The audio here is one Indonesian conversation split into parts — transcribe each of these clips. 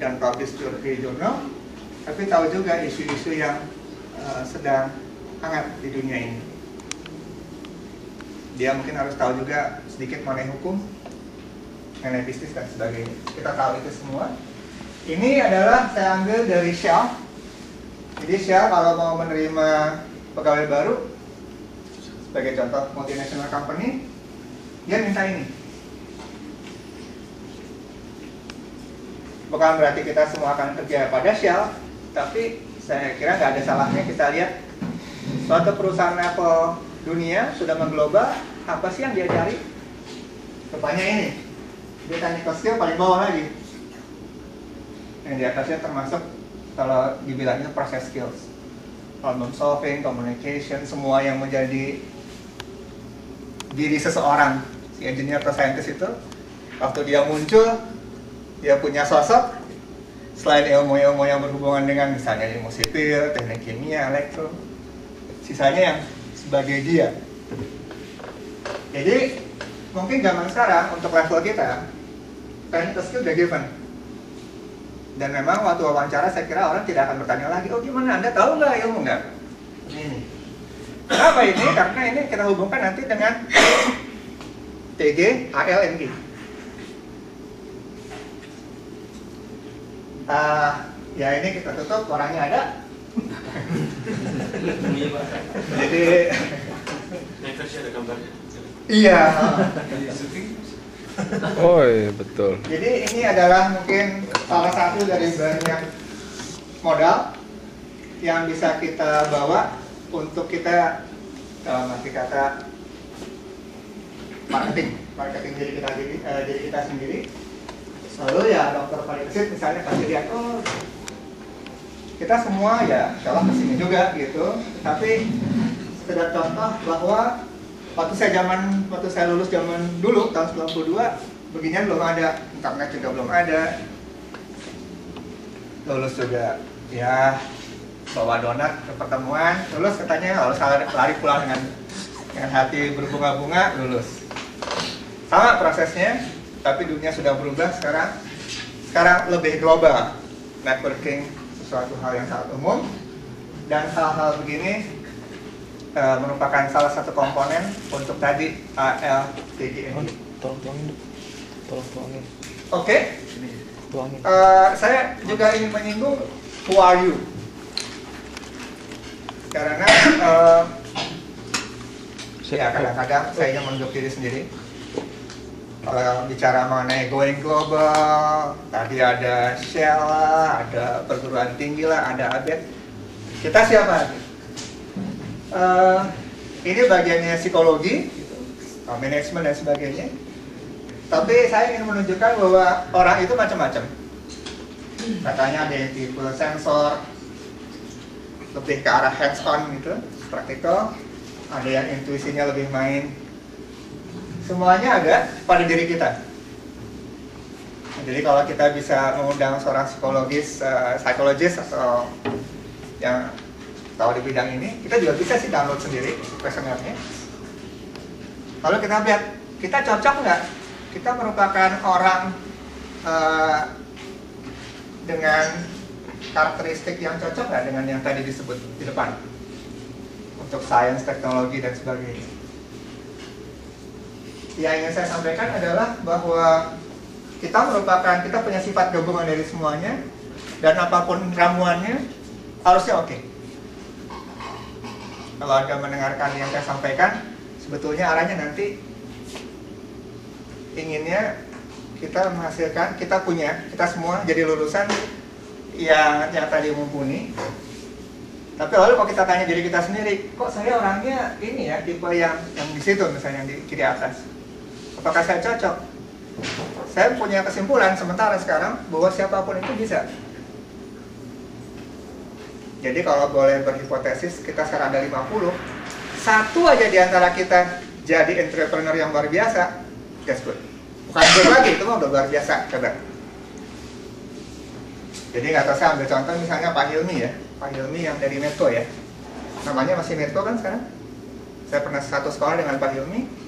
dan publish di jurnal, tapi tahu juga isu-isu yang sedang hangat di dunia ini. Dia mungkin harus tahu juga sedikit mengenai hukum, mengenai bisnis dan sebagainya. Kita tahu itu semua. Ini adalah saya ambil dari Shell. Jadi Shell kalau mau menerima pegawai baru, sebagai contoh multinational company, dia minta ini. Bukan berarti kita semua akan kerja pada Shell, tapi saya kira nggak ada salahnya kita lihat suatu perusahaan level dunia sudah mengglobal, apa sih yang dia cari? Rupanya ini, dia technical skill paling bawah lagi. Yang di atasnya termasuk kalau dibilangnya process skills, problem solving, communication, semua yang menjadi diri seseorang, si engineer atau scientist itu, waktu dia muncul, dia punya sosok, selain ilmu-ilmu yang berhubungan dengan misalnya ilmu sipil, teknik kimia, elektro, sisanya yang sebagai dia. Jadi mungkin zaman sekarang untuk level kita, technical skill udah given. Dan memang waktu wawancara saya kira orang tidak akan bertanya lagi, oh gimana Anda tahu nggak ilmu nggak? Ini. Kenapa ini? Karena ini kita hubungkan nanti dengan TG, ALNG. Ya ini kita tutup, orangnya ada. Jadi yang versi ada gambarnya. iya. Oh iya, betul. Jadi ini adalah mungkin salah satu dari banyak modal yang bisa kita bawa untuk kita dalam arti kata marketing diri kita sendiri. Lalu ya dokter Valikesit misalnya kasih lihat, oh kita semua ya insyaallah kesini juga gitu. Tapi sekedar contoh bahwa waktu saya lulus zaman dulu tahun 92 beginian belum ada, internet juga belum ada. Lulus juga ya bawa donat ke pertemuan, lulus katanya harus lari pulang dengan hati berbunga-bunga, lulus. Sama prosesnya, tapi dunia sudah berubah sekarang. Sekarang lebih global, networking sesuatu hal yang sangat umum, dan hal-hal begini merupakan salah satu komponen untuk tadi ALTGN. Tolong tuangin. Oke. Saya juga ingin menyinggung who are you? Karena ya kadang-kadang saya ingin menunjuk diri sendiri. Kalau bicara mengenai going global, tadi ada Shell lah, ada perguruan tinggi lah, ada ABET. Kita siapa? Ini bagiannya psikologi, manajemen dan sebagainya. Tapi saya ingin menunjukkan bahwa orang itu macam-macam. Katanya ada yang tipe sensor, lebih ke arah hands-on gitu, praktikal. Ada yang intuisinya lebih main. Semuanya ada pada diri kita. Jadi kalau kita bisa mengundang seorang psikologis atau yang tahu di bidang ini, kita juga bisa sih download sendiri kuesionernya. Lalu kita lihat, kita cocok nggak? Kita merupakan orang dengan karakteristik yang cocok nggak dengan yang tadi disebut di depan? Untuk sains, teknologi, dan sebagainya. Yang ingin saya sampaikan adalah bahwa kita punya sifat gabungan dari semuanya, dan apapun ramuannya harusnya oke. Kalau Anda mendengarkan yang saya sampaikan, sebetulnya arahnya nanti inginnya kita menghasilkan, kita semua jadi lulusan yang tadi mumpuni. Tapi lalu kalau kita tanya diri kita sendiri, kok saya orangnya ini ya, tipe yang di situ misalnya, yang di kiri atas. Apakah saya cocok? Saya punya kesimpulan sementara sekarang bahwa siapapun itu bisa. Jadi kalau boleh berhipotesis, kita sekarang ada 50, satu aja di antara kita jadi entrepreneur yang luar biasa, that's good. Bukan good lagi, itu mah udah luar biasa, coba. Jadi nggak tahu, saya ambil contoh misalnya Pak Hilmi ya, Pak Hilmi yang dari Medco ya, namanya masih Medco kan sekarang. Saya pernah satu sekolah dengan Pak Hilmi.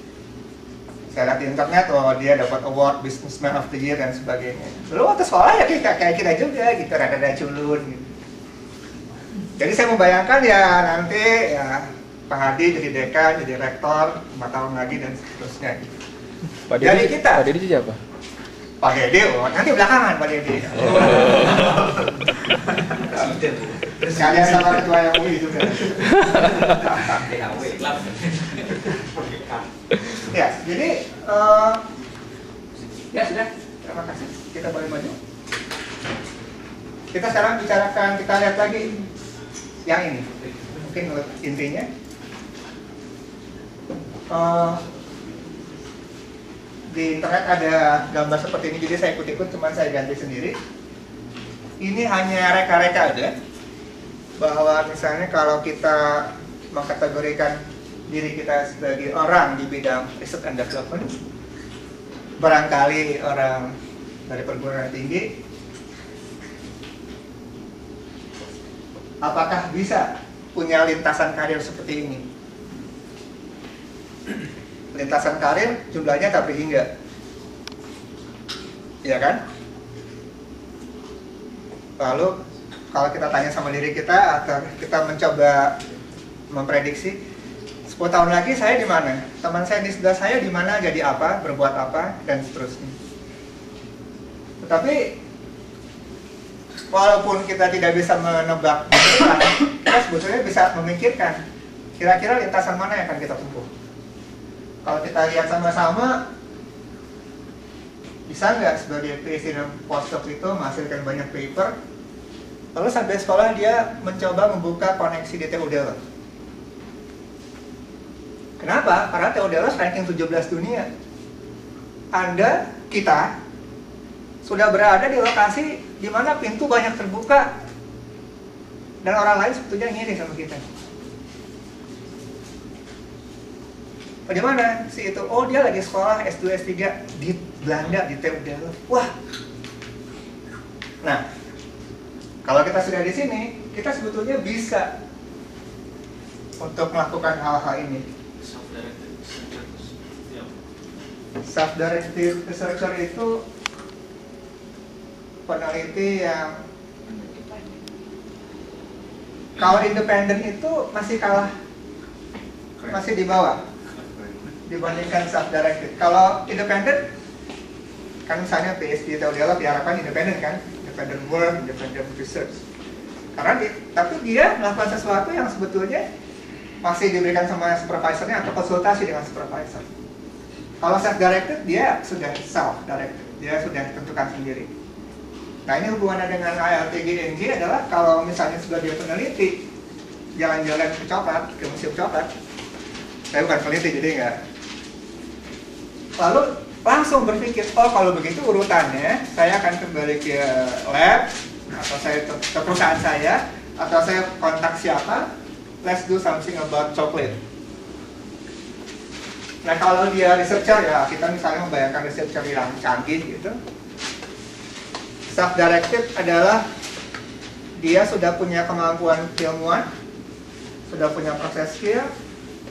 Saya lihat di internet, oh dia dapat award Businessman of the Year dan sebagainya. Dulu waktu sekolah ya kayak kita juga gitu, rada-rada culun gitu. Jadi saya membayangkan ya nanti ya Pak Hadi jadi dekan, jadi rektor 4 tahun lagi dan seterusnya gitu. Pak Jadi Dedi, kita. Pak Dedi siapa? Pak Dede, oh, nanti belakangan Pak Dede. Sekalian sama ketua yang UI juga. Ya, jadi ya sudah, terima kasih. Kita boleh maju. Kita sekarang bicarakan, kita lihat lagi yang ini. Mungkin intinya. Di internet ada gambar seperti ini, jadi saya ikut-ikut, cuman saya ganti sendiri. Ini hanya reka-reka aja, bahwa misalnya kalau kita mengkategorikan diri kita sebagai orang di bidang research and development, barangkali orang dari perguruan tinggi, apakah bisa punya lintasan karir seperti ini? Lintasan karir jumlahnya tak berhingga, ya kan? Lalu kalau kita tanya sama diri kita atau kita mencoba memprediksi 10 tahun lagi saya di mana, teman saya di sebelah saya di mana, jadi apa, berbuat apa, dan seterusnya. Tetapi walaupun kita tidak bisa menebak, kita sebetulnya bisa memikirkan kira-kira lintasan mana yang akan kita tempuh. Kalau kita lihat sama-sama, bisa nggak sebagai PhD dan postdoc itu menghasilkan banyak paper, lalu sampai sekolah dia mencoba membuka koneksi di TU Delft. Kenapa? Karena TU Delft ranking 17 dunia. Anda, kita, sudah berada di lokasi di mana pintu banyak terbuka dan orang lain sebetulnya ngiri sama kita. Bagaimana si itu? Oh, dia lagi sekolah S2, S3 di Belanda, di TU Delft. Wah. Nah, kalau kita sudah di sini, kita sebetulnya bisa untuk melakukan hal-hal ini. Self-directed researcher itu peneliti yang kalau independen itu masih kalah, masih di bawah dibandingkan self-directed. Kalau independen, kan misalnya PhD atau dialog diharapkan independen kan, independent work, independent research. Karena tapi dia melakukan sesuatu yang sebetulnya masih diberikan sama supervisornya atau konsultasi dengan supervisor. Kalau self-directed, dia sudah self-directed, dia sudah tentukan sendiri. Nah, ini hubungannya dengan ALTGNG adalah kalau misalnya sebagai peneliti jalan-jalan ke Coklat, ke Museum Coklat, saya bukan peneliti jadi enggak. Lalu langsung berpikir, oh kalau begitu urutannya saya akan kembali ke lab, atau saya ke perusahaan saya, atau saya kontak siapa, let's do something about chocolate. Nah, kalau dia researcher, ya kita misalnya membayangkan researcher yang canggih gitu. Self-directed adalah dia sudah punya kemampuan ilmuwan, sudah punya proses skill,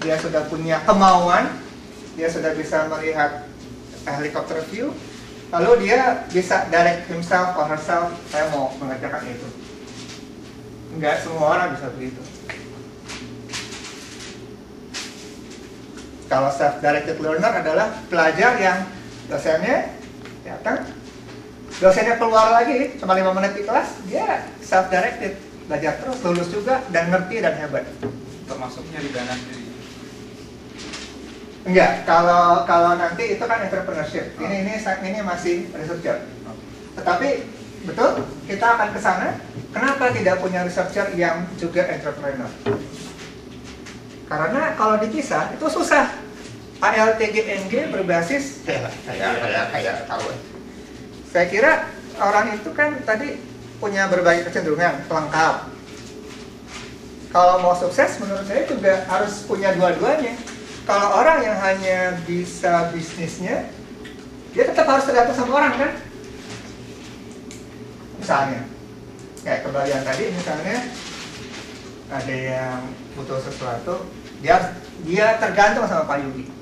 dia sudah punya kemauan, dia sudah bisa melihat helicopter view, lalu dia bisa direct himself or herself, saya mau mengerjakan itu. Enggak semua orang bisa begitu. Kalau self-directed learner adalah pelajar yang dosennya datang, dosennya keluar lagi, cuma 5 menit di kelas, dia self-directed, belajar terus, lulus juga, dan ngerti dan hebat. Termasuknya di dana sendiri. Enggak, kalau nanti itu kan entrepreneurship. Ini masih researcher. Tetapi betul, kita akan ke sana. Kenapa tidak punya researcher yang juga entrepreneur? Karena kalau dipisah itu susah. ALTGNG berbasis kayak tahu. Saya kira orang itu kan tadi punya berbagai kecenderungan, lengkap. Kalau mau sukses menurut saya juga harus punya dua-duanya. Kalau orang yang hanya bisa bisnisnya, dia tetap harus tergantung sama orang kan? Misalnya, kayak kembalian tadi misalnya ada yang butuh sesuatu, dia tergantung sama Pak Yugi.